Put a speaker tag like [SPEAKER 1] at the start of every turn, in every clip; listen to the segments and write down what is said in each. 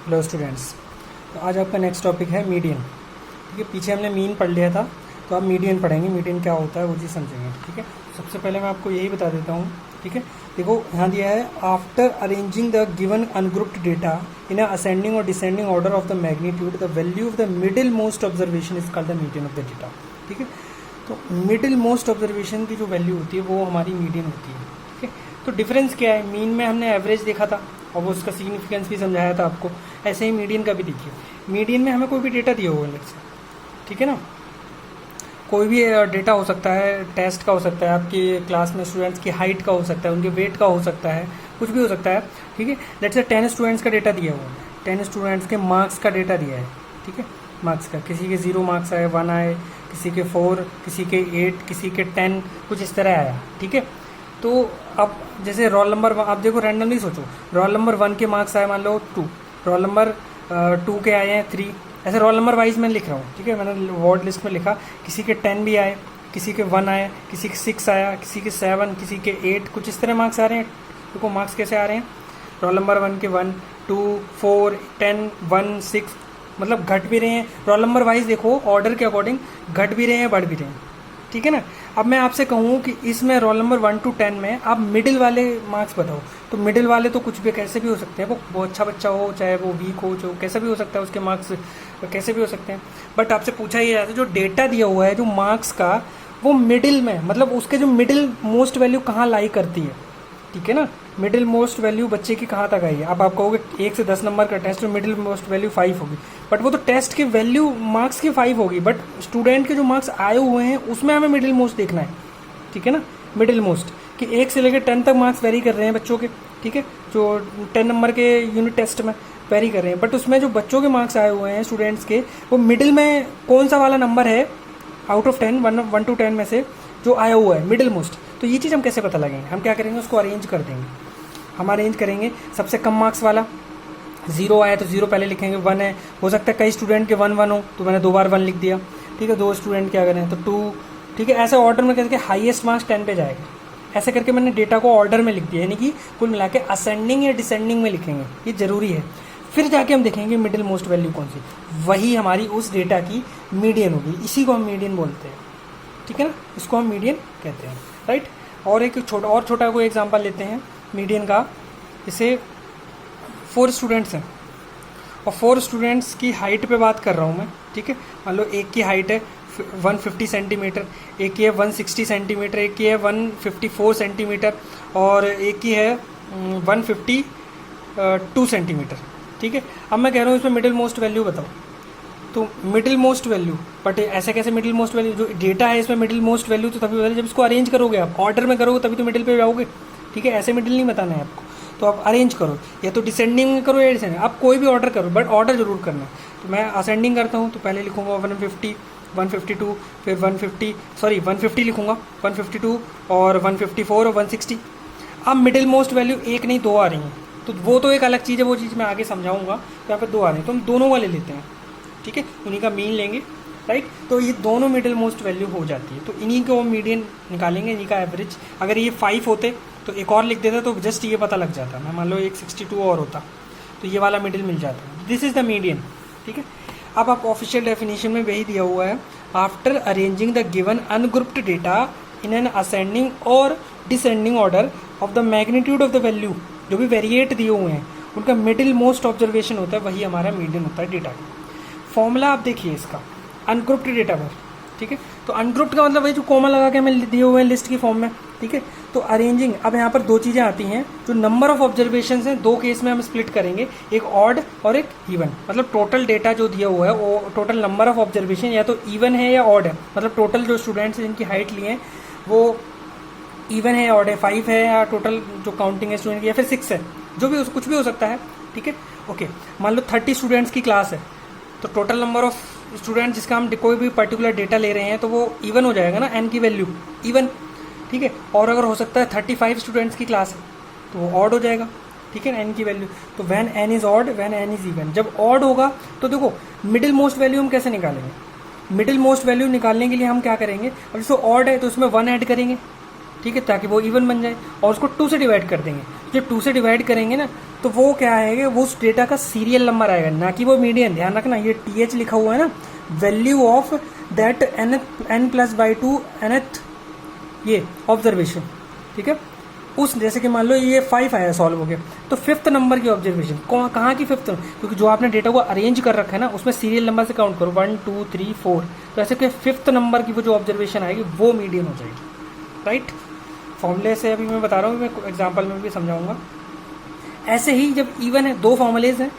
[SPEAKER 1] Hello students. तो आज आपका नेक्स्ट टॉपिक है मीडियन। ठीक है, पीछे हमने मीन पढ़ लिया था, तो आप मीडियन पढ़ेंगे। मीडियन क्या होता है वो चीज़ समझेंगे। ठीक है, सबसे पहले मैं आपको यही बता देता हूँ। ठीक है, देखो यहाँ दिया है after arranging the given ungrouped data in a ascending और descending order of the magnitude the value of the middle most observation is called the median of the data. ठीक है, तो मिडिल मोस्ट ऑब्जर्वेशन की जो value होती है वो हमारी मीडियन होती है। ठीक है, तो डिफरेंस क्या है? मीन में हमने एवरेज देखा था और वो उसका सिग्निफिकेंस भी समझाया था आपको। ऐसे ही मीडियन का भी देखिए। मीडियन में हमें कोई भी डेटा दिया हुआ है, लेट्स से, ठीक है ना, कोई भी डेटा हो सकता है, टेस्ट का हो सकता है, आपकी क्लास में स्टूडेंट्स की हाइट का हो सकता है, उनके वेट का हो सकता है, कुछ भी हो सकता है। ठीक है, लेट्स से 10 स्टूडेंट्स का डेटा दिया हुआ है, 10 स्टूडेंट्स के मार्क्स का डेटा दिया है। ठीक है, मार्क्स का, किसी के 0 मार्क्स आए, 1 आए, किसी के 4, किसी के 8, किसी के 10, कुछ इस तरह आया। ठीक है, तो अब जैसे रोल नंबर, आप देखो रैंडमली सोचो, रोल नंबर 1 के मार्क्स आए मान लो 2, रोल नंबर 2 के आए हैं 3, ऐसे रोल नंबर वाइज मैं लिख रहा हूँ। ठीक है, मैंने वार्ड लिस्ट में लिखा, किसी के 10 भी आए, किसी के 1 आए, किसी के 6 आया, किसी के 7, किसी के 8, कुछ इस तरह मार्क्स आ रहे हैं। देखो मार्क्स कैसे आ रहे हैं, रोल नंबर 1 के 1, 2, 4, 10, 1, 6, मतलब घट भी रहे हैं। रोल नंबर वाइज देखो, ऑर्डर के अकॉर्डिंग घट भी रहे हैं, बढ़ भी रहे हैं। ठीक है ना। अब मैं आपसे कहूँ कि इसमें रोल नंबर 1 to 10 में आप मिडिल वाले मार्क्स बताओ, तो मिडिल वाले तो कुछ भी कैसे भी हो सकते हैं। वो अच्छा बच्चा हो, चाहे वो वीक हो, जो कैसा भी हो सकता है, उसके मार्क्स कैसे भी हो सकते हैं। बट आपसे पूछा ये जाता है जो डेटा दिया हुआ है जो मार्क्स का, वो मिडिल में, मतलब उसके जो मिडिल मोस्ट वैल्यू कहाँ लाई करती है। ठीक है ना, मिडिल मोस्ट वैल्यू बच्चे की कहाँ तक आई है। अब आप कहोगे 1 से 10 नंबर का टेस्ट में मिडिल मोस्ट वैल्यू 5 होगी, बट वो तो टेस्ट की वैल्यू मार्क्स की 5 होगी, बट स्टूडेंट के जो मार्क्स आए हुए हैं उसमें हमें मिडिल मोस्ट देखना है। ठीक है ना, मिडिल मोस्ट कि 1 से लेकर 10 तक मार्क्स वेरी कर रहे हैं बच्चों के। ठीक है, जो 10 नंबर के यूनिट टेस्ट में वेरी कर रहे हैं, बट उसमें जो बच्चों के मार्क्स आए हुए हैं स्टूडेंट्स के, वो मिडिल में कौन सा वाला नंबर है आउट ऑफ 10, 1 to 10 में से जो आया हुआ है मिडिल मोस्ट। तो ये चीज़ हम कैसे पता लगेंगे? हम क्या करेंगे, उसको अरेंज कर देंगे। हम अरेंज करेंगे, सबसे कम मार्क्स वाला 0 आया तो 0 पहले लिखेंगे, 1 है, हो सकता है कई स्टूडेंट के 1 1 हो, तो मैंने 2 बार 1 लिख दिया। ठीक है, 2 स्टूडेंट क्या करें तो 2। ठीक है, ऐसे ऑर्डर में करके हाईएस्ट मार्क्स 10 पे जाएगा। ऐसे करके मैंने डेटा को ऑर्डर में लिख दिया, यानी कि कुल मिला के असेंडिंग या डिसेंडिंग में लिखेंगे, ये जरूरी है। फिर जाके हम देखेंगे मिडिल मोस्ट वैल्यू कौन सी, वही हमारी उस डेटा की मीडियन होगी। इसी को हम मीडियन बोलते हैं। ठीक है ना, इसको हम मीडियन कहते हैं, राइट। और एक छोटा कोई एग्जांपल लेते हैं मीडियन का। जैसे 4 स्टूडेंट्स हैं और 4 स्टूडेंट्स की हाइट पे बात कर रहा हूँ मैं। ठीक है, मान लो एक की हाइट है 150 सेंटीमीटर, एक की है 160 सेंटीमीटर, एक की है 154 सेंटीमीटर और एक की है 152 सेंटीमीटर। ठीक है, अब मैं कह रहा हूँ इसमें मिडिल मोस्ट वैल्यू बताओ। तो मिडिल मोस्ट वैल्यू, बट ऐसे कैसे मिडिल मोस्ट वैल्यू, जो डेटा है इसमें मिडिल मोस्ट वैल्यू तो तभी बताइए जब इसको अरेंज करोगे, आप ऑर्डर में करोगे तभी तो मिडिल पे जाओगे। ठीक है, ऐसे मिडिल नहीं बताना है आपको, तो आप अरेंज करो, या तो डिसेंडिंग में करो या डिसेंडिंग, आप कोई भी ऑर्डर करो, बट ऑर्डर जरूर करना है। तो मैं असेंडिंग करता हूँ, तो पहले लिखूंगा 150, 152, फिर 150 लिखूंगा, 152 और 154 और 160। अब मिडिल मोस्ट वैल्यू 1 नहीं 2 आ रही हैं, तो वो तो एक अलग चीज़ है, वो चीज़ मैं आगे समझाऊंगा। तो यहाँ पर 2 आ रही हैं, तो हम दोनों वाले लेते हैं। ठीक है, उन्हीं का मीन लेंगे, राइट। तो ये दोनों मिडिल मोस्ट वैल्यू हो जाती है, तो इन्हीं को मीडियन निकालेंगे, इन्हीं का एवरेज। अगर ये 5 होते तो एक और लिख देता, तो जस्ट ये पता लग जाता। मैं मान लो 162 और होता तो ये वाला मिडिल मिल जाता। This is the median. ठीक है, अब आप ऑफिशियल डेफिनेशन में वही दिया हुआ है, after arranging the given ungrouped data in an ascending और descending order of the magnitude of the value, जो भी वेरिएट दिए हुए हैं उनका मिडिल मोस्ट ऑब्जर्वेशन होता है, वही हमारा मीडियन होता है डेटा का। फॉर्मूला आप देखिए इसका, अनग्रुप्ड डेटा पर। ठीक है, तो अनग्रुप्ड का मतलब वही जो कॉमा लगा के हमें दिए हुए हैं लिस्ट की फॉर्म में। ठीक है, तो अरेंजिंग, अब यहाँ पर 2 चीज़ें आती हैं, जो नंबर ऑफ ऑब्जर्वेशन हैं 2 केस में हम स्प्लिट करेंगे, एक ऑड और एक इवन। मतलब टोटल डेटा जो दिया हुआ है वो टोटल नंबर ऑफ ऑब्जर्वेशन या तो इवन है या ऑड है, मतलब टोटल जो स्टूडेंट्स जिनकी हाइट लिए हैं वो इवन है, ऑड है, 5 है, या टोटल जो काउंटिंग है स्टूडेंट की, या फिर 6 है, जो भी कुछ भी हो सकता है। ठीक है, ओके, मान लो 30 स्टूडेंट्स की क्लास है, तो टोटल नंबर ऑफ स्टूडेंट जिसका हम कोई भी पर्टिकुलर डेटा ले रहे हैं तो वो इवन हो जाएगा ना, एन की वैल्यू इवन। ठीक है, और अगर हो सकता है 35 स्टूडेंट्स की क्लास है तो वो ऑड हो जाएगा। ठीक है, एन की वैल्यू, तो when an is odd, when an is even. जब ऑड होगा तो देखो मिडिल मोस्ट वैल्यू हम कैसे निकालेंगे? मिडिल मोस्ट वैल्यू निकालने के लिए हम क्या करेंगे, अब जैसे ऑड है तो उसमें 1 ऐड करेंगे। ठीक है, ताकि वो इवन बन जाए, और उसको 2 से डिवाइड कर देंगे। जब 2 से डिवाइड करेंगे ना तो वो क्या आएगा, वो उस डेटा का सीरियल नंबर आएगा, ना कि वो मीडियन। ध्यान रखना ये TH लिखा हुआ है ना, value of that n+/2 nth ये ऑब्जर्वेशन, ठीक है। उस जैसे कि मान लो ये 5 आया सॉल्व हो गया, तो 5th नंबर की ऑब्जर्वेशन कहाँ की 5th, क्योंकि जो आपने डेटा को अरेंज कर रखा है ना उसमें सीरियल नंबर से काउंट करो 1 2 3 4, तो ऐसे कि 5th नंबर की वो जो ऑब्जर्वेशन आएगी वो मीडियन हो जाएगी, राइट। फॉर्मूले से अभी मैं बता रहा हूँ, मैं एग्जाम्पल में भी समझाऊंगा। ऐसे ही जब इवन है, 2 फॉर्मूलेज हैं,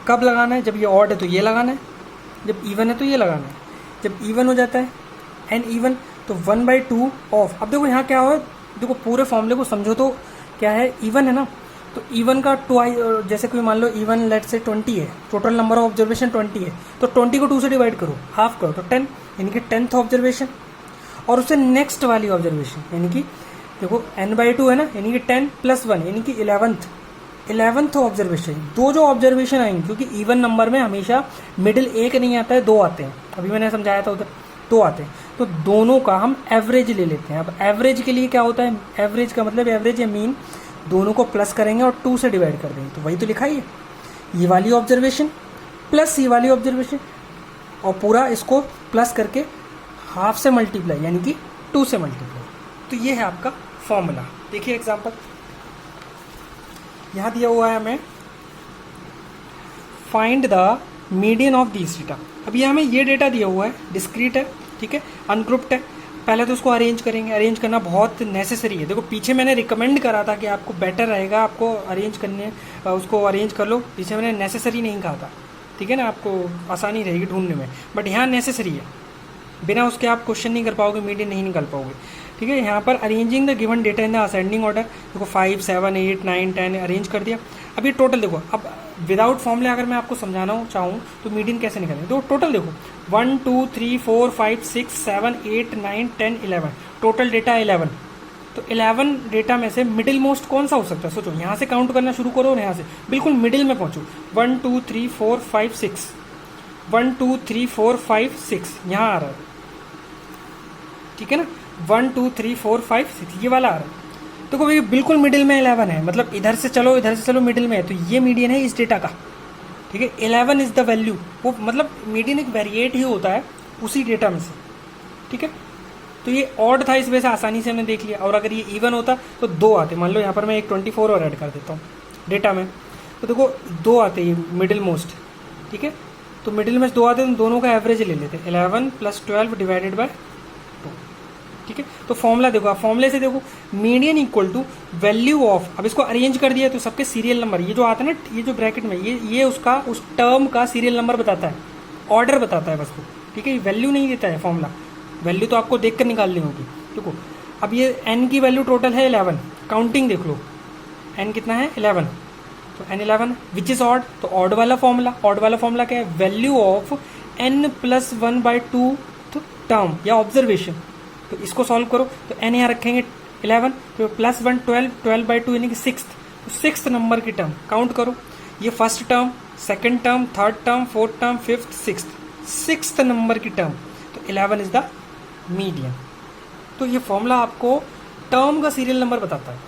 [SPEAKER 1] कब लगाना है, जब ये ऑड है तो ये लगाना है, जब इवन है तो ये लगाना है। जब इवन हो जाता है एन इवन तो 1/2 ऑफ, अब देखो यहाँ क्या हो, देखो पूरे फॉर्मूले को समझो तो क्या है, इवन है ना, तो इवन का 2 जैसे कोई मान लो इवन लेट से 20 है, टोटल नंबर ऑफ ऑब्जर्वेशन 20 है, तो 20 को 2 से डिवाइड करो, हाफ करो, तो 10, यानी कि 10th ऑब्जर्वेशन। और उससे नेक्स्ट वाली ऑब्जर्वेशन यानी कि देखो n/2 है ना, यानी कि 10 + 1 यानी कि 11th ऑब्जर्वेशन। 2 जो ऑब्जर्वेशन आएंगे, क्योंकि इवन नंबर में हमेशा मिडिल एक नहीं आता है, 2 आते हैं, अभी मैंने समझाया था उधर 2 आते हैं, तो दोनों का हम एवरेज ले लेते हैं। अब एवरेज के लिए क्या होता है, एवरेज का मतलब एवरेज या मीन, दोनों को प्लस करेंगे और 2 से डिवाइड कर देंगे, तो वही तो लिखा ही है, ये वाली ऑब्जर्वेशन प्लस ये वाली ऑब्जर्वेशन, और पूरा इसको प्लस करके हाफ से मल्टीप्लाई यानी कि 2 से मल्टीप्लाई। तो ये है आपका फॉर्मूला। देखिए एग्जांपल यहाँ दिया हुआ है हमें, find the median of these data. अब ये हमें ये डेटा दिया हुआ है, डिस्क्रीट है, ठीक है, अनग्रुप्ड है। पहले तो उसको अरेंज करेंगे, अरेंज करना बहुत नेसेसरी है। देखो पीछे मैंने रिकमेंड करा था कि आपको बेटर रहेगा, आपको अरेंज करने, उसको अरेंज कर लो, पीछे मैंने नेसेसरी नहीं कहा था, ठीक है ना, आपको आसानी रहेगी ढूंढने में, बट यहाँ नेसेसरी है, बिना उसके आप क्वेश्चन नहीं कर पाओगे, मीडियन नहीं निकाल पाओगे, ठीक है। यहाँ पर arranging the given data in the ascending order, देखो 5 7 8 9 10 अरेंज कर दिया। अब ये टोटल देखो, अब विदाउट फॉर्मूले अगर मैं आपको समझाना चाहूँ तो मीडियन कैसे निकालें, तो टोटल देखो 1 2 3 4 5 6 7 8 9 10 11, टोटल डेटा 11। तो 11 डेटा में से मिडिल मोस्ट कौन सा हो सकता है, सोचो, यहाँ से काउंट करना शुरू करो और यहाँ से बिल्कुल मिडिल में पहुँचो, 1 2 3 4 5 6, 1 2 3 4 5 6 यहाँ आ रहा है, ठीक है ना, 1 2 3 4 5 6 ये वाला आ रहा है। तो कोई बिल्कुल मिडिल में 11 है, मतलब इधर से चलो मिडिल में है, तो ये मीडियन है इस डेटा का, ठीक है। 11 इज द वैल्यू, वो मतलब मीडियन एक वेरिएट ही होता है उसी डेटा में से, ठीक है। तो ये ऑड था, इस वजह से आसानी से हमने देख लिया, और अगर ये इवन होता तो 2 आते, मान लो यहाँ पर मैं एक 24 और ऐड कर देता हूँ डेटा में, तो देखो 2 आते ये मिडिल मोस्ट, ठीक है। तो मिडिल में 2 आते तो दोनों का एवरेज ले लेते, 11 + 12 डिवाइडेड बाय 2, ठीक है। तो फॉर्मूला देखो, आप फॉर्मूले से देखो, median equal to value of, अब इसको अरेंज कर दिया तो सबके सीरियल नंबर, ये जो आता है ना, ये जो ब्रैकेट में ये उसका उस टर्म का सीरियल नंबर बताता है, ऑर्डर बताता है बस वो, ठीक है। वैल्यू नहीं देता है फॉर्मूला, वैल्यू तो आपको देख कर निकालनी होगी। देखो अब ये n की वैल्यू टोटल है 11, काउंटिंग देख लो, n कितना है 11, तो n 11 विच इज ऑड, तो ऑड वाला फॉर्मूला क्या है, वैल्यू ऑफ n + 1/2 टर्म या ऑब्जर्वेशन। तो इसको सॉल्व करो, तो n यहाँ रखेंगे 11, तो +1 12, 12/2 यानी कि 6th, तो 6th नंबर की टर्म काउंट करो, ये first term, second term, third term, fourth term, 5th 6th number की टर्म, तो 11 इज द मीडियन। तो ये फॉर्मूला आपको टर्म का सीरियल नंबर बताता है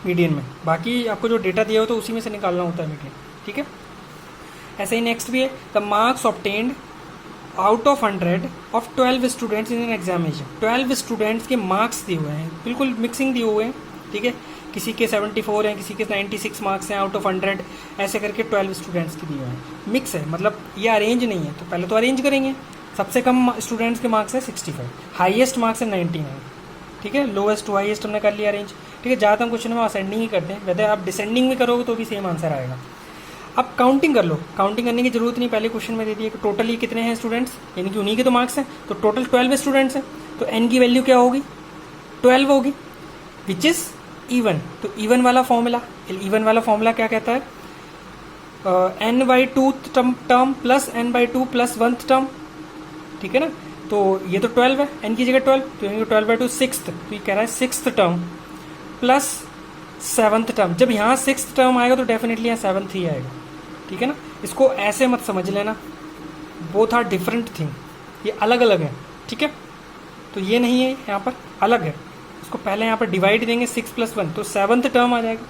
[SPEAKER 1] मीडियन में, बाकी आपको जो डेटा दिया हो तो उसी में से निकालना होता है मीडियन, ठीक है। ऐसे ही नेक्स्ट भी है, the marks obtained out of 100 of 12 students in an examination. 12 students के मार्क्स दिए हुए हैं, बिल्कुल मिक्सिंग दिए हुए हैं, ठीक है। किसी के 74 हैं, किसी के 96 मार्क्स हैं आउट ऑफ 100, ऐसे करके 12 स्टूडेंट्स के दिए हुए हैं। मिक्स है, मतलब ये अरेंज नहीं है, तो पहले तो अरेंज करेंगे। सबसे कम स्टूडेंट्स के मार्क्स है 65, हाईएस्ट मार्क्स है 99, ठीक है। लोएस्ट टू हाईएस्ट हमने कर लिया अरेंज, ठीक है। ज़्यादातर क्वेश्चन में असेंडिंग ही करते हैं, वैसे आप डिसेंडिंग में करोगे तो भी सेम आंसर आएगा। अब काउंटिंग कर लो, काउंटिंग करने की जरूरत नहीं, पहले क्वेश्चन में दे दिया कि टोटली कितने हैं स्टूडेंट्स, यानी कि उन्हीं के तो मार्क्स हैं, तो टोटल 12 स्टूडेंट्स हैं, तो n की वैल्यू क्या होगी, 12 होगी, विच इज इवन। तो इवन वाला फॉर्मूला क्या कहता है, n/2 term plus n/2 + 1th term, ठीक है ना। तो ये तो 12 है, n की जगह 12, तो 12/2 6th, तो ये कह रहा है 6th term plus 7th term. जब यहाँ 6th टर्म आएगा तो डेफिनेटली यहाँ 7th ही आएगा, ठीक है ना। इसको ऐसे मत समझ लेना, बोथ आर डिफरेंट थिंग, ये अलग अलग है, ठीक है। तो ये नहीं है, यहाँ पर अलग है, इसको पहले यहाँ पर डिवाइड देंगे 6 + 1, तो 7th टर्म आ जाएगा।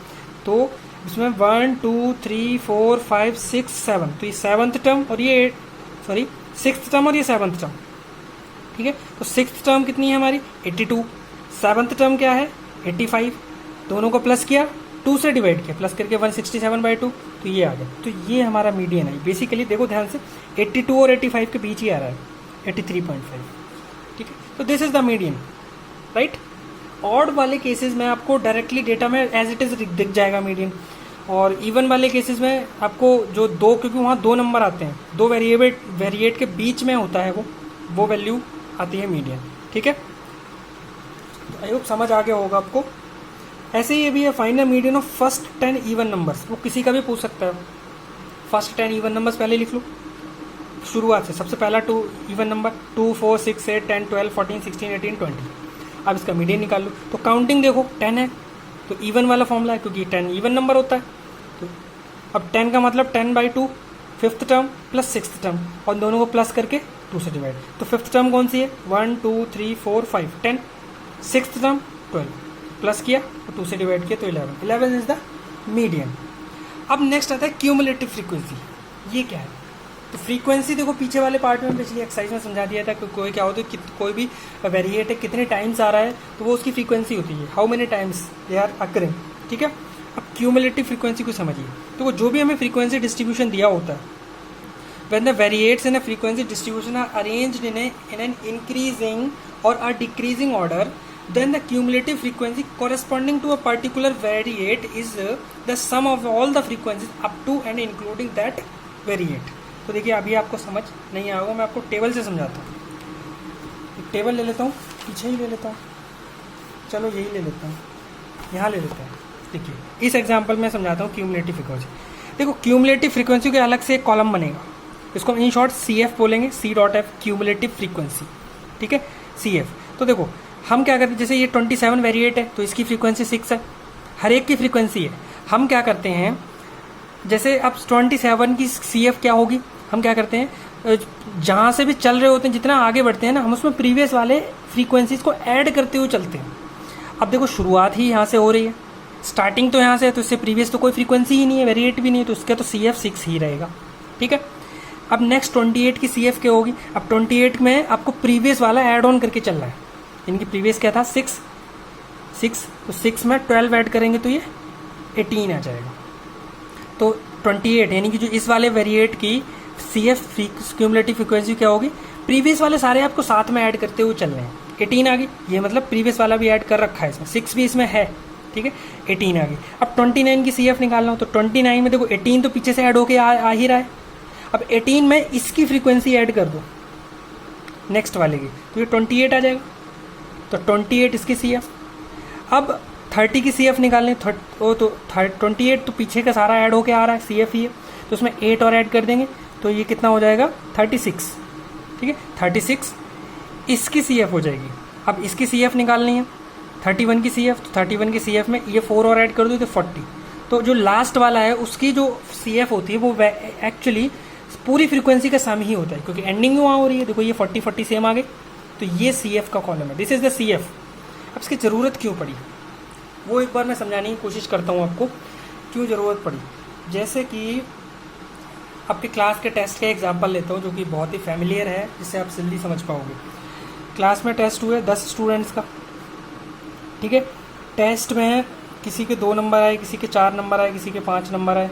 [SPEAKER 1] तो इसमें 1 2 3 4 5 6 7, तो ये 7th टर्म और ये 6th टर्म और ये 7th टर्म, ठीक है। तो 6th टर्म कितनी है हमारी 82, 7th टर्म क्या है 85, दोनों को प्लस किया 2 से डिवाइड किया, प्लस करके 167/2, तो ये आ गया। तो ये हमारा मीडियन है बेसिकली, देखो ध्यान से 82 और 85 के बीच ही आ रहा है 83.5, ठीक है। तो this is the median, right. Odd वाले केसेस में आपको डायरेक्टली डेटा में एज इट इज दिख जाएगा मीडियन, और इवन वाले केसेस में आपको जो दो, क्योंकि वहाँ 2 नंबर आते हैं, 2 वेरिएट के बीच में होता है वो वैल्यू आती है मीडियन, ठीक है। आई होप समझ आ गया होगा आपको। ऐसे ही ये भी है, find the median of first 10 even numbers, वो किसी का भी पूछ सकता है। फर्स्ट 10 इवन नंबर्स पहले लिख लो शुरुआत से, सबसे पहला 2 इवन नंबर 2 4 6 8 10 12 14 16 18 20। अब इसका मीडियन निकाल लो, तो काउंटिंग देखो 10 है तो इवन वाला फॉर्मूला है, क्योंकि 10 इवन नंबर होता है। तो अब 10 का मतलब 10/2 5th term plus 6th term, और दोनों को प्लस करके 2 से डिवाइड। तो 5th टर्म कौन सी है 1 2 3 4 5 10, 6th टर्म 12, प्लस किया और 2 से डिवाइड किया तो 11 इज द मीडियन। अब नेक्स्ट आता है क्यूमुलेटिव फ्रीक्वेंसी। ये क्या है, तो फ्रीक्वेंसी देखो पीछे वाले पार्ट में पिछली एक्सरसाइज में समझा दिया था कि कोई क्या होता है, कोई भी वेरिएट है कितने टाइम्स आ रहा है तो वो उसकी फ्रीक्वेंसी होती है, how many times they are occurring, ठीक है। अब क्यूमुलेटिव फ्रीक्वेंसी को समझिए, तो जो भी हमें फ्रीक्वेंसी डिस्ट्रीब्यूशन दिया होता है, when the variates in a frequency distribution are arranged in an increasing or a decreasing order, then the cumulative frequency corresponding to a particular variate is the sum of all the frequencies up to and including that variate। तो देखिए अभी आपको समझ नहीं आएगा, मैं आपको table से समझाता हूँ। एक टेबल ले लेता हूँ, पीछे ही ले लेता हूँ, चलो यही ले लेता हूँ, यहाँ ले लेते हैं। देखिए इस एग्जाम्पल में समझाता हूँ क्यूमुलेटिव फ्रीक्वेंसी। देखो क्यूमुलेटिव फ्रीक्वेंसी के अलग से एक कॉलम बनेगा, इसको इन शॉर्ट CF बोलेंगे, C.F क्यूमुलेटिव फ्रीक्वेंसी, ठीक है CF। तो देखो हम क्या करते हैं, जैसे ये 27 वेरिएट है तो इसकी फ्रीक्वेंसी 6 है, हर एक की फ्रीक्वेंसी है। हम क्या करते हैं, जैसे अब 27 की CF क्या होगी, हम क्या करते हैं जहाँ से भी चल रहे होते हैं, जितना आगे बढ़ते हैं ना, हम उसमें प्रीवियस वाले फ्रीक्वेंसीज को ऐड करते हुए चलते हैं। अब देखो शुरुआत ही यहाँ से हो रही है, स्टार्टिंग तो यहाँ से है, तो इससे प्रीवियस तो कोई फ्रीक्वेंसी ही नहीं है, वेरिएट भी नहीं है, तो इसका तो CF 6 ही रहेगा, ठीक है। अब नेक्स्ट 28 की CF क्या होगी, अब 28 में आपको प्रीवियस वाला ऐड ऑन करके चल रहा है, इनकी प्रीवियस क्या था 6, तो 6 में 12 ऐड करेंगे तो ये 18 आ जाएगा। तो 28 यानी कि जो इस वाले वेरिएट की CF क्यूमुलेटिव फ्रीक्वेंसी क्या होगी, प्रीवियस वाले सारे आपको साथ में ऐड करते हुए चल रहे हैं, 18 आ गई, ये मतलब प्रीवियस वाला भी ऐड कर रखा है इसमें, 6 भी इसमें है, ठीक है 18 आ गई। अब 29 की CF निकालना हो तो 29 में देखो 18 तो पीछे से ऐड होके आ ही रहा है, अब 18 में इसकी फ्रीक्वेंसी ऐड कर दो नेक्स्ट वाले की, तो ये 28 आ जाएगा, तो 28 इसकी CF। अब 30 की CF निकालनी तो 28 तो पीछे का सारा ऐड होके आ रहा है, CF ही है, तो उसमें 8 और ऐड कर देंगे तो ये कितना हो जाएगा 36, ठीक है 36 इसकी CF हो जाएगी। अब इसकी CF निकालनी है 31 की CF, तो 31 की CF में ये 4 और ऐड कर दो तो 40, तो जो लास्ट वाला है उसकी जो CF होती है वो एक्चुअली पूरी फ्रीक्वेंसी का सम ही होता है, क्योंकि एंडिंग वहाँ हो रही है। देखो ये 40 सेम आ गए, तो ये CF का कॉलम है, दिस इज द CF। अब इसकी ज़रूरत क्यों पड़ी वो एक बार मैं समझाने की कोशिश करता हूँ आपको, क्यों ज़रूरत पड़ी। जैसे कि आपके क्लास के टेस्ट का एग्जाम्पल लेता हूँ जो कि बहुत ही फैमिलियर है, जिससे आप जल्दी समझ पाओगे। क्लास में टेस्ट हुए 10 स्टूडेंट्स का, ठीक है, टेस्ट में किसी के 2 नंबर आए, किसी के 4 नंबर आए, किसी के 5 नंबर आए।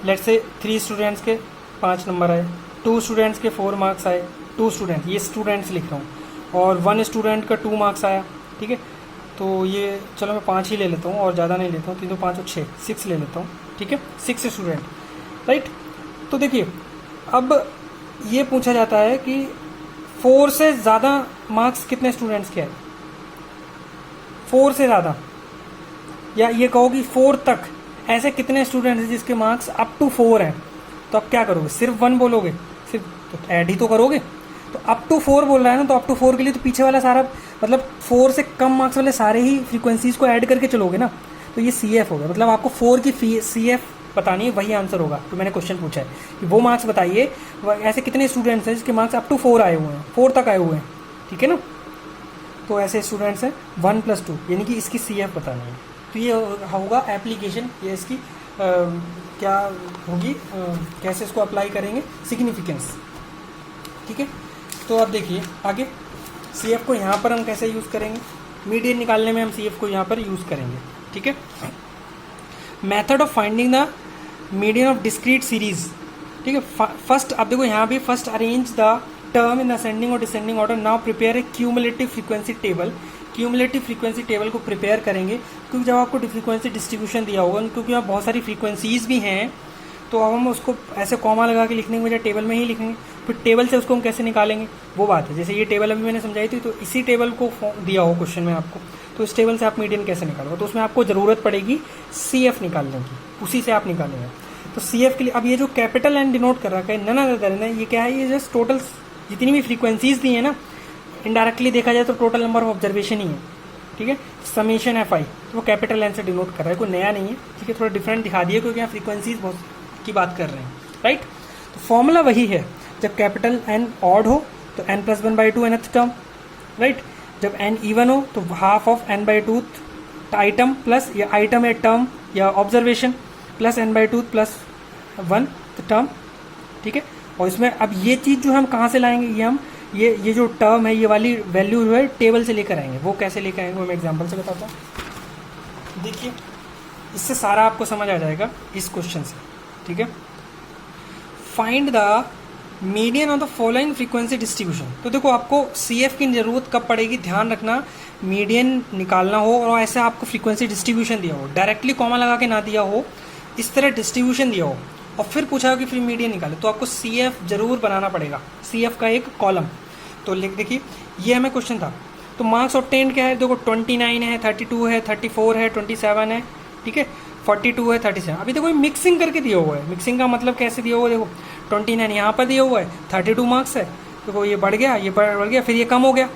[SPEAKER 1] लेट्स से 3 स्टूडेंट्स के 5 नंबर आए, 2 स्टूडेंट्स के 4 मार्क्स आए, 2 स्टूडेंट, ये स्टूडेंट्स लिख रहा हूँ, और 1 स्टूडेंट का 2 मार्क्स आया, ठीक है। तो ये चलो मैं 5 ही ले लेता हूँ और ज़्यादा नहीं लेता हूँ, 3 2 5 और 6 ले लेता हूँ, ठीक है 6 स्टूडेंट, राइट। तो देखिए अब ये पूछा जाता है कि 4 से ज़्यादा मार्क्स कितने स्टूडेंट्स के आए, 4 से ज़्यादा, या ये कहो कि 4 तक ऐसे कितने स्टूडेंट्स हैं जिसके मार्क्स अप टू 4 हैं। तो आप क्या करोगे, सिर्फ 1 बोलोगे, सिर्फ तो ऐड ही तो करोगे। तो अप टू 4 बोल रहा है ना, तो अप टू 4 के लिए तो पीछे वाला सारा मतलब 4 से कम मार्क्स वाले सारे ही फ्रीक्वेंसीज को ऐड करके चलोगे ना, तो ये CF हो गया। मतलब आपको 4 की CF बतानी है, वही आंसर होगा जो मैंने क्वेश्चन पूछा है कि वो मार्क्स बताइए ऐसे कितने स्टूडेंट्स हैं जिसके मार्क्स अप टू 4 आए हुए हैं, 4 तक आए हुए हैं, ठीक है ना। तो ऐसे स्टूडेंट्स हैं 1 + 2, यानी कि इसकी CF बतानी है। तो ये होगा एप्लीकेशन, ये इसकी क्या होगी, कैसे इसको अप्लाई करेंगे, सिग्निफिकेंस। ठीक है, तो अब देखिए आगे CF को यहाँ पर हम कैसे यूज़ करेंगे, मीडियन निकालने में हम CF को यहाँ पर यूज़ करेंगे। ठीक है, method of finding the median of discrete series. ठीक है, फर्स्ट अब देखो यहाँ भी first arrange the term in ascending और descending order, now prepare a cumulative frequency table. Cumulative frequency table को प्रिपेयर करेंगे क्योंकि जब आपको फ्रीक्वेंसी डिस्ट्रीब्यूशन दिया होगा, क्योंकि यहाँ बहुत सारी फ्रीक्वेंसीज भी हैं, तो अब हम उसको ऐसे कॉमा लगा के लिखने के बजाय टेबल में ही लिखेंगे। फिर टेबल से उसको हम कैसे निकालेंगे वो बात है। जैसे ये टेबल अभी मैंने समझाई थी, तो इसी टेबल को दिया हो क्वेश्चन में आपको, तो इस टेबल से आप मीडियन कैसे निकालोगे, तो उसमें आपको ज़रूरत पड़ेगी CF निकालने की, उसी से आप निकालेंगे। तो CF के लिए अब ये जो कैपिटल एन डिनोट कर रखा है, नन अदर देन, ये क्या है, ये जस्ट टोटल जितनी भी फ्रीक्वेंसीज दी है ना, इनडायरेक्टली देखा जाए तो टोटल नंबर ऑफ ऑब्जर्वेशन ही है। ठीक है, समेशन FI, तो वो कैपिटल एन से डिनोट कर रहा है, कोई नया नहीं है। ठीक है, थोड़ा डिफरेंट दिखा दिया क्योंकि यहाँ फ्रीक्वेंसीज बहुत की बात कर रहे हैं, राइट। तो फॉर्मूला वही है, जब कैपिटल N ऑड हो तो n+1/2 nth टर्म, राइट। जब n इवन हो तो half of n/2 item plus या आइटम या टर्म या observation plus n/2 plus 1 term. ठीक है, और इसमें अब ये चीज़ जो हम कहाँ से लाएंगे, ये हम ये जो टर्म है, ये वाली वैल्यू जो है टेबल से लेकर आएंगे। वो कैसे लेकर आएंगे वो मैं एग्जांपल से बताता हूँ। देखिए, इससे सारा आपको समझ आ जाएगा इस क्वेश्चन से। ठीक है, find the median of the following frequency distribution. तो देखो, आपको CF की ज़रूरत कब पड़ेगी, ध्यान रखना, मीडियन निकालना हो और ऐसे आपको फ्रीक्वेंसी डिस्ट्रीब्यूशन दिया हो, डायरेक्टली कॉमा लगा के ना दिया हो, इस तरह डिस्ट्रीब्यूशन दिया हो और फिर पूछा हो कि फिर मीडियन निकाले, तो आपको CF जरूर बनाना पड़ेगा, CF का एक कॉलम। तो लिख देखिए, ये हमें क्वेश्चन था, तो मार्क्स ऑब्टेन्ड क्या है, देखो 29 है, 32 है, 34 है, 27 है, ठीक है, 42 है, 37। अभी देखो ये मिक्सिंग करके दिया हुआ है। मिक्सिंग का मतलब कैसे दिया हुआ है, देखो 29 यहाँ पर दिया हुआ है, 32 मार्क्स है, देखो ये बढ़ गया, ये बढ़ गया, फिर ये कम हो गया।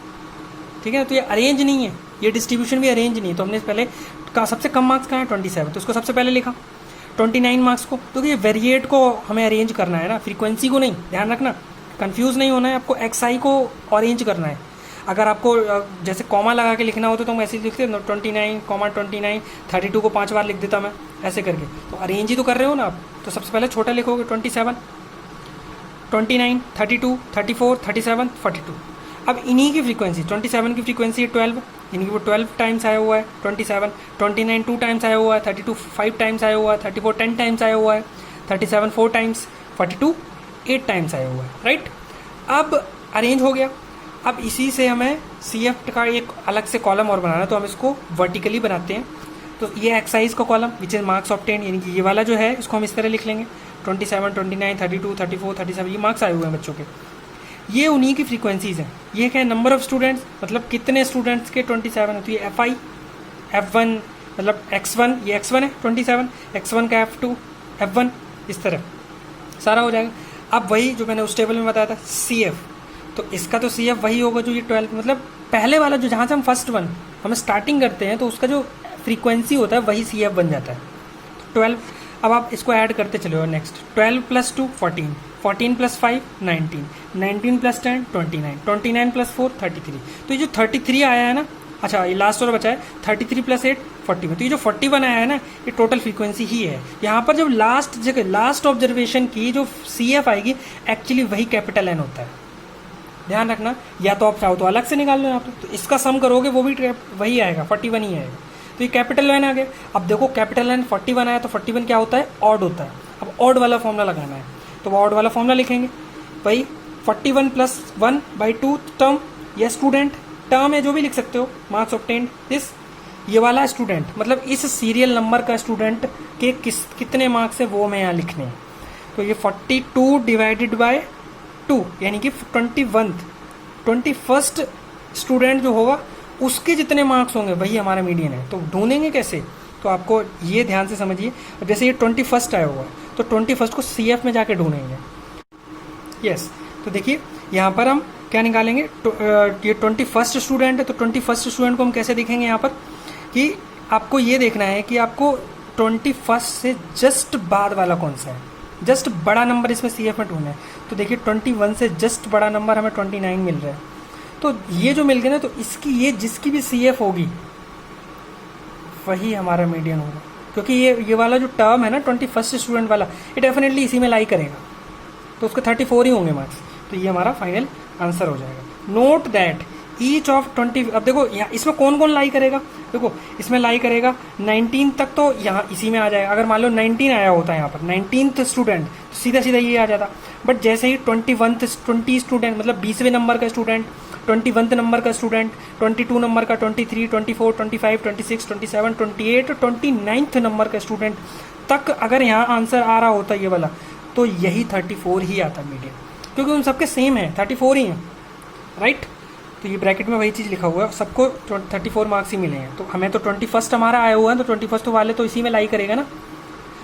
[SPEAKER 1] ठीक है, तो ये अरेंज नहीं है, ये डिस्ट्रीब्यूशन भी अरेंज नहीं है। तो हमने पहले कहा सबसे कम मार्क्स कहाँ है, 27, तो उसको सबसे पहले लिखा 29 मार्क्स को। तो ये वेरिएट को हमें अरेंज करना है ना, फ्रीक्वेंसी को नहीं, ध्यान रखना, कंफ्यूज नहीं होना है, आपको XI को अरेंज करना है। अगर आपको जैसे कॉमा लगा के लिखना होता तो हम ऐसे लिखते 29, 29, 32 को 5 बार लिख देता मैं ऐसे करके। तो अरेंज ही तो कर रहे हो ना आप, तो सबसे पहले छोटा लिखोगे 27, 29, 32, 34, 37, 42। अब इन्हीं की फ्रीक्वेंसी 27 की फ्रीक्वेंसी है 12, इनकी वो 12 टाइम्स आया हुआ है 27, 29 2 टाइम्स आया हुआ है, 32 5 टाइम्स आया हुआ है, 34 10 टाइम्स आया हुआ है, 37 4 टाइम्स, 42 8 टाइम्स आया हुआ है, राइट। अब अरेंज हो गया। अब इसी से हमें CF का एक अलग से कॉलम और बनाना है, तो हम इसको वर्टिकली बनाते हैं। तो ये एक्साइज का column which is marks obtained, यानी कि ये वाला जो है इसको हम इस तरह लिख लेंगे 27, 29, 32, 34, 37, ये मार्क्स आए हुए हैं बच्चों के। ये उन्हीं की फ्रीक्वेंसीज हैं। ये क्या है, नंबर ऑफ स्टूडेंट्स, मतलब कितने स्टूडेंट्स के 27 है, तो ये FI F1 मतलब X1, ये X1 है 27, X1 का F2 F1, इस तरह सारा हो जाएगा। अब वही जो मैंने उस टेबल में बताया था CF, तो इसका तो CF वही होगा जो ये 12, मतलब पहले वाला जो जहाँ से हम फर्स्ट वन हम स्टार्टिंग करते हैं, तो उसका जो फ्रीक्वेंसी होता है वही CF बन जाता है, 12। अब आप इसको ऐड करते चले हो, नेक्स्ट 12 + 2 14, 14 + 5 19, 19 + 10 29, 29 + 4 33। तो ये जो 33 आया है ना, अच्छा ये लास्ट और बचा है 33 + 8 41। तो ये जो 41 आया है ना, ये टोटल फ्रीक्वेंसी ही है। यहाँ पर जब लास्ट जगह लास्ट ऑब्जर्वेशन की जो CF आएगी, एक्चुअली वही कैपिटल N होता है, ध्यान रखना। या तो आप चाहो तो अलग से निकाल लो यहाँ पर, तो इसका सम करोगे वो भी वही आएगा, 41 ही आएगा। तो ये कैपिटल N आ गया। अब देखो कैपिटल N 41 आया, तो 41 क्या होता है, ऑड होता है। अब ऑड वाला फॉर्मूला लगाना है, तो वो ऑड वाला फॉर्मूला लिखेंगे भाई 41 + 1/2 टर्म, या स्टूडेंट टर्म है जो भी लिख सकते हो, मार्क्स ऑब्टेन्ड दिस, ये वाला स्टूडेंट मतलब इस सीरियल नंबर का स्टूडेंट के कितने मार्क्स है वो मैं यहाँ लिखने हैं। तो ये 42 / 2 यानी कि 21st स्टूडेंट जो होगा उसके जितने मार्क्स होंगे वही हमारा मीडियन है। तो ढूंढेंगे कैसे, तो आपको ये ध्यान से समझिए। अब जैसे ये 21st आया हुआ है, तो 21st को CF में जाके ढूंढेंगे। यस, तो देखिए यहाँ पर हम क्या निकालेंगे, ये 21st स्टूडेंट है, तो 21st स्टूडेंट को हम कैसे देखेंगे यहाँ पर, कि आपको ये देखना है कि आपको 21st से जस्ट बाद वाला कौन सा है, जस्ट बड़ा नंबर इसमें CF में ढूंढना है। तो देखिए 21 से जस्ट बड़ा नंबर हमें 29 मिल रहा है। तो ये जो मिल गया ना, तो इसकी ये जिसकी भी CF होगी वही हमारा मीडियन होगा, क्योंकि ये वाला जो टर्म है ना 21st स्टूडेंट वाला, ये डेफिनेटली इसी में लाई करेगा, तो उसके 34 ही होंगे मार्क्स, तो ये हमारा फाइनल आंसर हो जाएगा। नोट दैट ईच ऑफ 20, अब देखो यहाँ इसमें कौन कौन लाई करेगा, देखो इसमें लाई करेगा 19 तक, तो यहाँ इसी में आ जाएगा। अगर मान लो 19 आया होता है यहाँ पर 19th स्टूडेंट, तो सीधा सीधा ये आ जाता। बट जैसे ही 20 स्टूडेंट, मतलब 20वें नंबर का स्टूडेंट, 21 नंबर का स्टूडेंट, 22 नंबर का, 23, 24, 25, 26, 27, 28, 29 नंबर का स्टूडेंट तक अगर यहाँ आंसर आ रहा होता ये वाला, तो यही 34 ही आता मीडियन, क्योंकि उन सबके सेम है, 34 ही हैं, राइट। तो ये ब्रैकेट में वही चीज़ लिखा हुआ है, सबको 34 मार्क्स ही मिले हैं। तो हमें तो 21st हमारा आया हुआ है, तो 21st वाले तो इसी में लाई करेगा ना।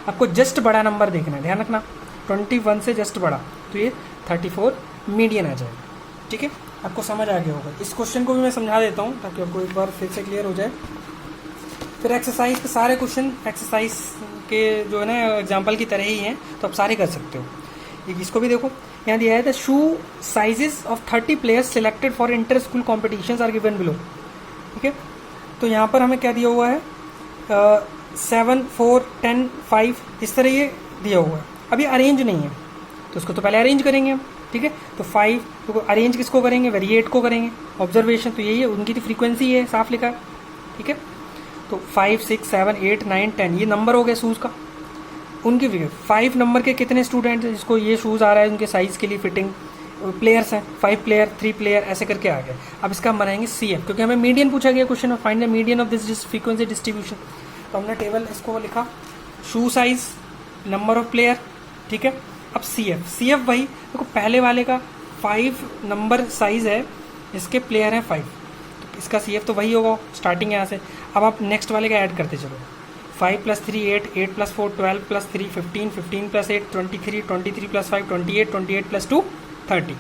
[SPEAKER 1] आपको जस्ट बड़ा नंबर देखना है, ध्यान रखना 21 से जस्ट बड़ा, तो ये 34 मीडियन आ जाएगा, ठीक है। आपको समझ आ गया होगा। इस क्वेश्चन को भी मैं समझा देता हूँ ताकि आपको एक बार फिर से क्लियर हो जाए। फिर एक्सरसाइज के सारे क्वेश्चन एक्सरसाइज के जो है ना एग्जाम्पल की तरह ही हैं, तो आप सारे कर सकते हो। इसको भी देखो, यहाँ दिया है the shoe sizes of 30 players selected for inter school competitions are given below, ठीक है। तो यहाँ पर हमें क्या दिया हुआ है 7, 4, 10, 5 इस तरह ये दिया हुआ है। अभी अरेंज नहीं है, तो उसको तो पहले अरेंज करेंगे हम, ठीक है। तो 5 तो अरेंज किसको करेंगे, वेरिएट को करेंगे। ऑब्जर्वेशन तो यही है, उनकी तो फ्रीक्वेंसी है, साफ लिखा है, ठीक है। तो 5, 6, 7, 8, 9, 10 ये नंबर हो गए शूज़ का। उनकी 5 नंबर के कितने स्टूडेंट जिसको ये शूज़ आ रहा है, उनके साइज़ के लिए फिटिंग प्लेयर्स हैं, 5 प्लेयर, 3 प्लेयर ऐसे करके आ गए। अब इसका हम बनाएंगे CF, क्योंकि हमें मीडियन पूछा गया क्वेश्चन में, find the median of this frequency distribution. तो हमने टेबल इसको लिखा, शू साइज, नंबर ऑफ प्लेयर, ठीक है। अब CF वही देखो, पहले वाले का 5 नंबर साइज है, इसके प्लेयर हैं 5, तो इसका CF तो वही होगा, स्टार्टिंग यहाँ से। अब आप नेक्स्ट वाले का ऐड करते चलो, 5 + 3 8, 8 + 4 12 + 3 15, 15 + 8 23, 23 + 5 28, 28 + 2 30,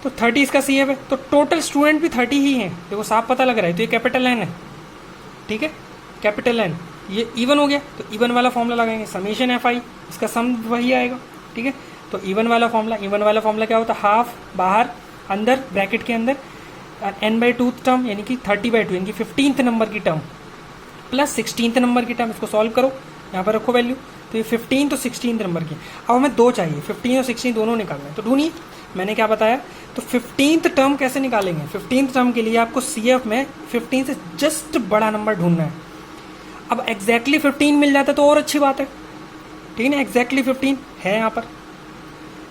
[SPEAKER 1] तो 30 इसका CF है। तो टोटल स्टूडेंट भी 30 ही हैं, देखो साफ पता लग रहा है। तो ये कैपिटल N है, ठीक है, कैपिटल N। ये इवन हो गया, तो इवन वाला फॉर्मूला लगाएंगे, समेशन FI, इसका सम वही आएगा, ठीक है। तो इवन वाला फॉर्मूला क्या होता है, हाफ बाहर अंदर ब्रैकेट के अंदर n/2 टर्म यानी कि 30/2 यानी कि 15th नंबर की टर्म प्लस 16th नंबर की टर्म। इसको सॉल्व करो, यहाँ पर रखो वैल्यू, तो ये 15 तो 16th नंबर की। अब हमें 2 चाहिए, 15 और 16 दोनों निकालना है, तो ढूंढिए मैंने क्या बताया। तो 15th टर्म कैसे निकालेंगे, 15th टर्म के लिए आपको CF में 15 से जस्ट बड़ा नंबर ढूंढना है। अब एग्जैक्टली 15 मिल जाता है तो और अच्छी बात है, ठीक है ना। एग्जैक्टली 15 है, यहाँ पर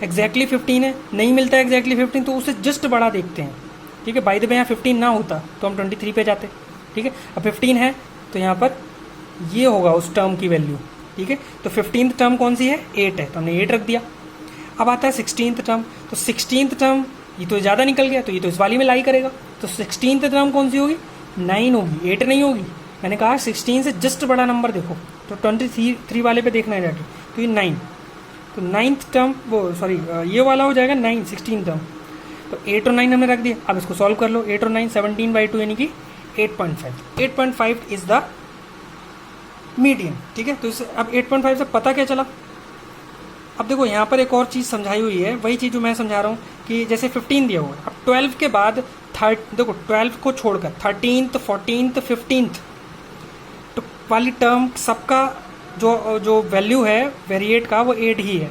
[SPEAKER 1] एग्जैक्टली 15 है, नहीं मिलता है एग्जैक्टली 15 तो उसे जस्ट बड़ा देखते हैं, ठीक है। बाय द वे यहाँ 15 ना होता तो हम 23 पे जाते, ठीक है। अब 15 है तो यहाँ पर ये होगा उस टर्म की वैल्यू, ठीक है। तो 15th टर्म कौन सी है, 8 है, तो हमने 8 रख दिया। अब आता है 16th टर्म, तो 16th टर्म ये तो ज़्यादा निकल गया, तो ये तो इस वाली में लाई करेगा। तो 16th टर्म कौन सी होगी, 9 होगी, 8 नहीं होगी। मैंने कहा 16 से जस्ट बड़ा नंबर देखो, तो 23 वाले पे देखना है जाके, तो ये 9, तो 9th टर्म वो सॉरी ये वाला हो जाएगा 9, 16 टर्म। तो 8 और 9 हमने रख दिया। अब इसको सॉल्व कर लो, 8 और 9 17/2 यानी कि 8.5। 8.5 इज द मीडियन, ठीक है। तो इसे अब 8.5 से पता क्या चला। अब देखो यहाँ पर एक और चीज़ समझाई हुई है, वही चीज़ जो मैं समझा रहा हूँ कि जैसे 15 दिया हुआ है, अब 12 के बाद देखो 12 को छोड़कर 13th 14th 15th तो वाली टर्म सबका जो वैल्यू है वेरिएट का वो 8 ही है,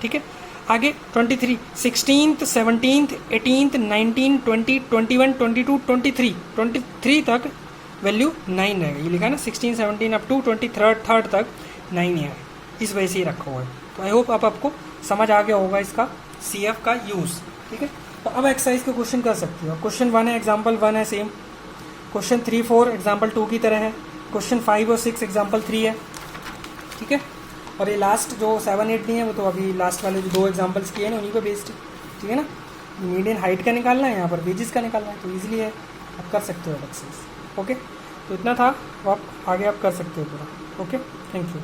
[SPEAKER 1] ठीक है। आगे 23 16th 17th 18th 19 20 21 22 23 तक वैल्यू 9 रहेगा, ये लिखा है ना 16 17 अप टू 23rd तक 9 है, इस वजह से ही रखा हुआ है। तो आई होप अब आपको समझ आ गया होगा इसका CF का यूज़, ठीक है। तो अब एक्सरसाइज के क्वेश्चन कर सकते हो। क्वेश्चन 1 है, एग्जाम्पल 1 है सेम, क्वेश्चन 3 4 एग्जाम्पल 2 की तरह है, क्वेश्चन 5 और 6 एग्जाम्पल 3 है, ठीक है। और ये लास्ट जो 7 8 नहीं है वो तो अभी लास्ट वाले जो 2 एग्जाम्पल्स किए हैं उन्हीं पर बेस्ड है, ठीक है ना। मीडियन हाइट का निकालना है, यहाँ पर वेजेस का निकालना है, तो ईजिली है, आप कर सकते हो एक्सरसाइज, ओके। तो इतना था, तो आप आगे आप कर सकते हो पूरा, ओके। Thank you.